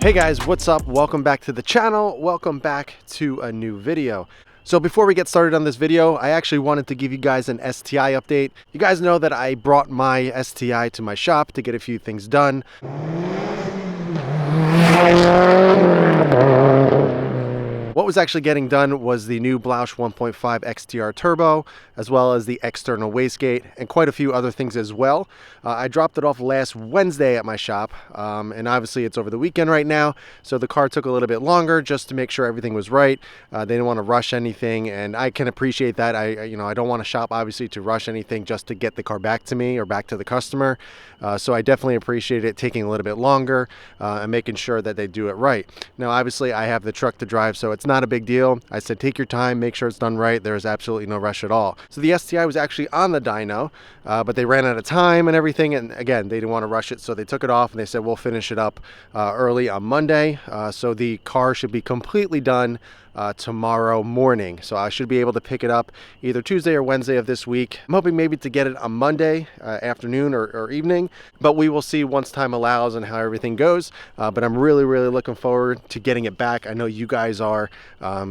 Hey guys, what's up? Welcome back to the channel. Welcome back to a new video. So before we get started on this video, I actually wanted to give you guys an STI update. You guys know that I brought my STI to my shop to get a few things done. What was actually getting done was the new Blausch 1.5 XTR Turbo, as well as the external wastegate, and quite a few other things as well. I dropped it off last Wednesday at my shop, and obviously it's over the weekend right now, so the car took a little bit longer just to make sure everything was right. They didn't want to rush anything, and I can appreciate that. I don't want to shop obviously to rush anything just to get the car back to me or back to the customer. So I definitely appreciate it taking a little bit longer and making sure that they do it right. Now, obviously I have the truck to drive, so it's not a big deal. I said, take your time, make sure it's done right. There's absolutely no rush at all. So the STI was actually on the dyno, but they ran out of time and everything. And again, they didn't want to rush it. So they took it off and they said, we'll finish it up early on Monday. So the car should be completely done tomorrow morning. So I should be able to pick it up either Tuesday or Wednesday of this week. I'm hoping maybe to get it on Monday afternoon or evening, but we will see once time allows and how everything goes. But I'm really looking forward to getting it back. I know you guys are,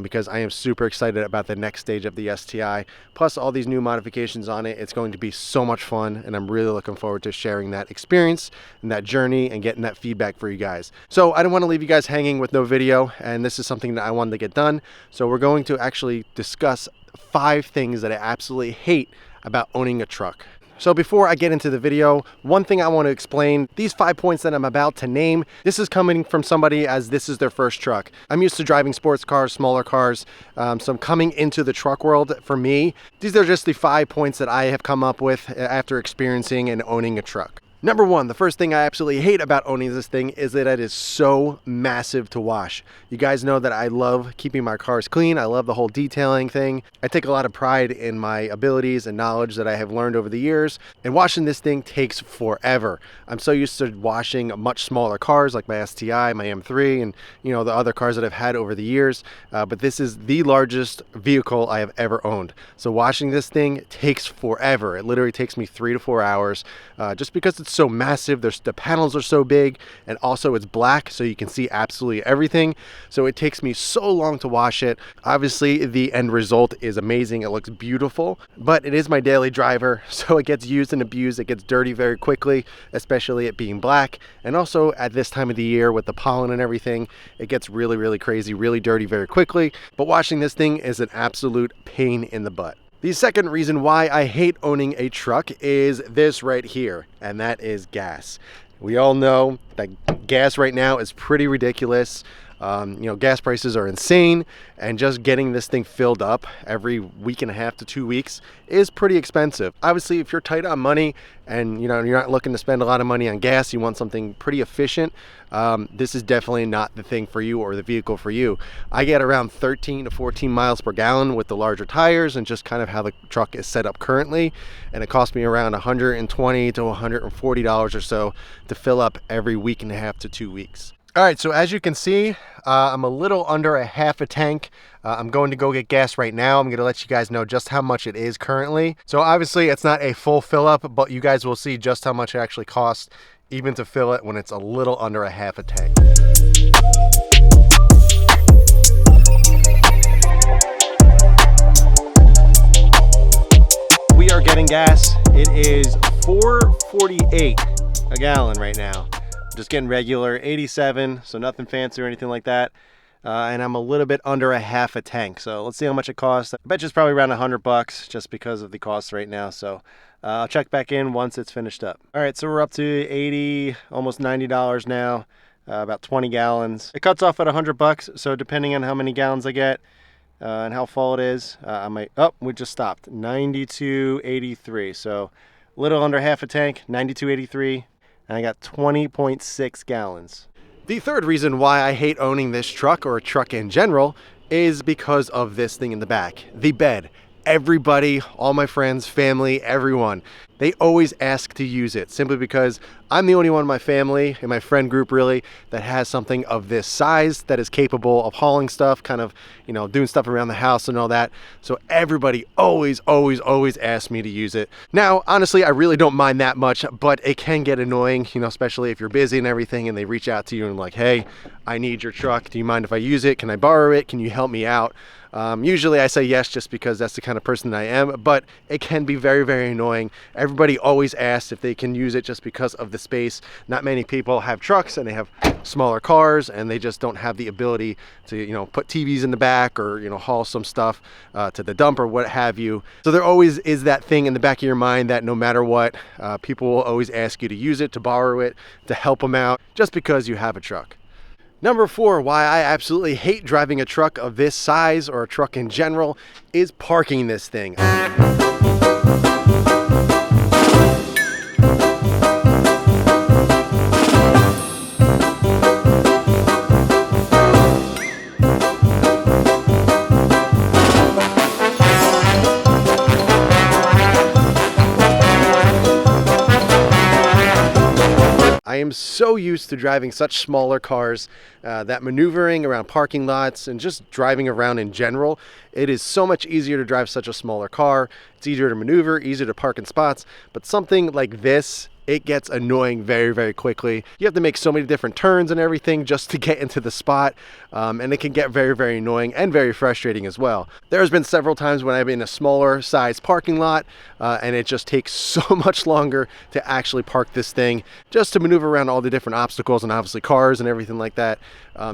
because I am super excited about the next stage of the STI, plus all these new modifications on it. It's going to be so much fun, and I'm really looking forward to sharing that experience and that journey and getting that feedback for you guys. So I don't want to leave you guys hanging with no video, and this is something that I wanted to get done. So we're going to actually discuss 5 things that I absolutely hate about owning a truck. So before I get into the video, one thing I want to explain, these 5 points that I'm about to name, this is coming from somebody as this is their first truck. I'm used to driving sports cars, smaller cars, so I'm coming into the truck world. For me, these are just the 5 points that I have come up with after experiencing and owning a truck. Number 1, the first thing I absolutely hate about owning this thing is that it is so massive to wash. You guys know that I love keeping my cars clean. I love the whole detailing thing. I take a lot of pride in my abilities and knowledge that I have learned over the years, and washing this thing takes forever. I'm so used to washing much smaller cars like my STI, my M3, and the other cars that I've had over the years, but this is the largest vehicle I have ever owned. So washing this thing takes forever. It literally takes me 3 to 4 hours, just because it's so massive. The panels are so big, and also it's black, so you can see absolutely everything. So it takes me so long to wash it. Obviously the end result is amazing. It looks beautiful, but it is my daily driver, so it gets used and abused. It gets dirty very quickly, especially it being black, and also at this time of the year with the pollen and everything, it gets really crazy, really dirty very quickly. But washing this thing is an absolute pain in the butt. The second reason why I hate owning a truck is this right here, and that is gas. We all know that gas right now is pretty ridiculous. Gas prices are insane, and just getting this thing filled up every week and a half to 2 weeks is pretty expensive. Obviously, if you're tight on money and you're not looking to spend a lot of money on gas, you want something pretty efficient, this is definitely not the thing for you or the vehicle for you. I get around 13 to 14 miles per gallon with the larger tires and just kind of how the truck is set up currently, and it costs me around $120 to $140 or so to fill up every week and a half to 2 weeks. All right, so as you can see, I'm a little under a half a tank. I'm going to go get gas right now. I'm going to let you guys know just how much it is currently. So obviously it's not a full fill up, but you guys will see just how much it actually costs even to fill it when it's a little under a half a tank. We are getting gas. It is $4.48 a gallon right now. Just getting regular 87, so nothing fancy or anything like that. And I'm a little bit under a half a tank. So let's see how much it costs. I bet you it's probably around $100 just because of the cost right now. So I'll check back in once it's finished up. All right, so we're up to 80, almost $90 now, about 20 gallons. It cuts off at $100, so depending on how many gallons I get and how full it is, I might, we just stopped, 92.83. So a little under half a tank, 92.83. And I got 20.6 gallons. The third reason why I hate owning this truck, or a truck in general, is because of this thing in the back, the bed. Everybody, all my friends, family, everyone, they always ask to use it, simply because I'm the only one in my family, in my friend group really, that has something of this size that is capable of hauling stuff, kind of, you know, doing stuff around the house and all that. So everybody always asks me to use it. Now, honestly, I really don't mind that much, but it can get annoying, you know, especially if you're busy and everything and they reach out to you and like, hey, I need your truck. Do you mind if I use it? Can I borrow it? Can you help me out? Usually I say yes, just because that's the kind of person I am, but it can be very annoying. Everybody always asks if they can use it just because of the space. Not many people have trucks and they have smaller cars and they just don't have the ability to, you know, put TVs in the back or, you know, haul some stuff to the dump or what have you. So there always is that thing in the back of your mind that no matter what, people will always ask you to use it, to borrow it, to help them out, just because you have a truck. Number 4, why I absolutely hate driving a truck of this size, or a truck in general, is parking this thing. I am so used to driving such smaller cars that maneuvering around parking lots and just driving around in general, it is so much easier to drive such a smaller car. It's easier to maneuver, easier to park in spots, but something like this, it gets annoying very quickly. You have to make so many different turns and everything just to get into the spot, and it can get very annoying and very frustrating as well. There's been several times when I'm in a smaller size parking lot and it just takes so much longer to actually park this thing, just to maneuver around all the different obstacles and obviously cars and everything like that.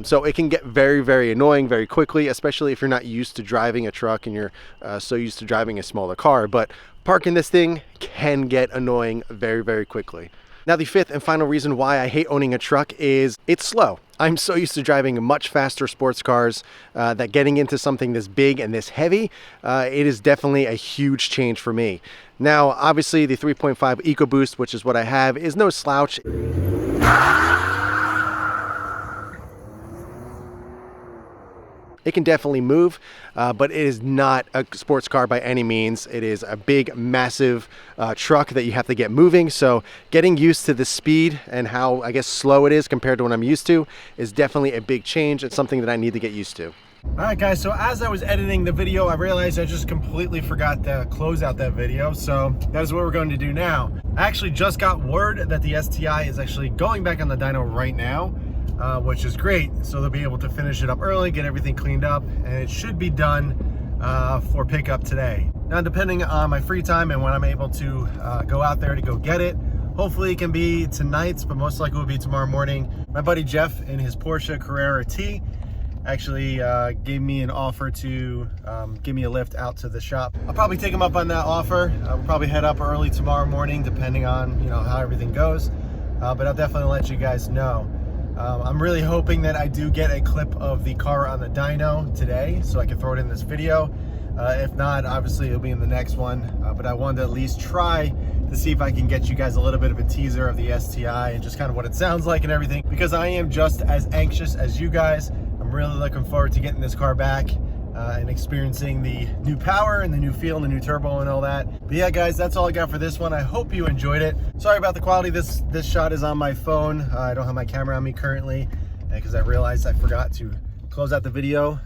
So it can get very annoying very quickly, especially if you're not used to driving a truck and you're so used to driving a smaller car. But parking this thing can get annoying very quickly. Now, the 5th and final reason why I hate owning a truck is it's slow. I'm so used to driving much faster sports cars that getting into something this big and this heavy, it is definitely a huge change for me. Now, obviously the 3.5 EcoBoost, which is what I have, is no slouch. It can definitely move, but it is not a sports car by any means. It is a big, massive truck that you have to get moving. So getting used to the speed and how, I guess, slow it is compared to what I'm used to is definitely a big change. It's something that I need to get used to. All right, guys, so as I was editing the video, I realized I just completely forgot to close out that video. So that is what we're going to do now. I actually just got word that the STI is actually going back on the dyno right now. Which is great. So they'll be able to finish it up early, get everything cleaned up, and it should be done for pickup today. Now, depending on my free time and when I'm able to go out there to go get it, hopefully it can be tonight, but most likely it will be tomorrow morning. My buddy Jeff in his Porsche Carrera T actually gave me an offer to give me a lift out to the shop. I'll probably take him up on that offer. We'll probably head up early tomorrow morning, depending on, you know, how everything goes. But I'll definitely let you guys know. I'm really hoping that I do get a clip of the car on the dyno today so I can throw it in this video. If not, obviously it'll be in the next one, but I wanted to at least try to see if I can get you guys a little bit of a teaser of the STI and just kind of what it sounds like and everything, because I am just as anxious as you guys. I'm really looking forward to getting this car back and experiencing the new power and the new feel and the new turbo and all that. But yeah, guys, that's all I got for this one. I hope you enjoyed it. Sorry about the quality. This shot is on my phone. I don't have my camera on me currently because I realized I forgot to close out the video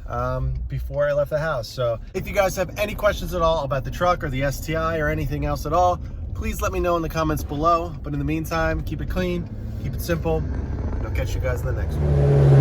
before I left the house. So if you guys have any questions at all about the truck or the STI or anything else at all, please let me know in the comments below. But in the meantime, keep it clean, keep it simple, and I'll catch you guys in the next one.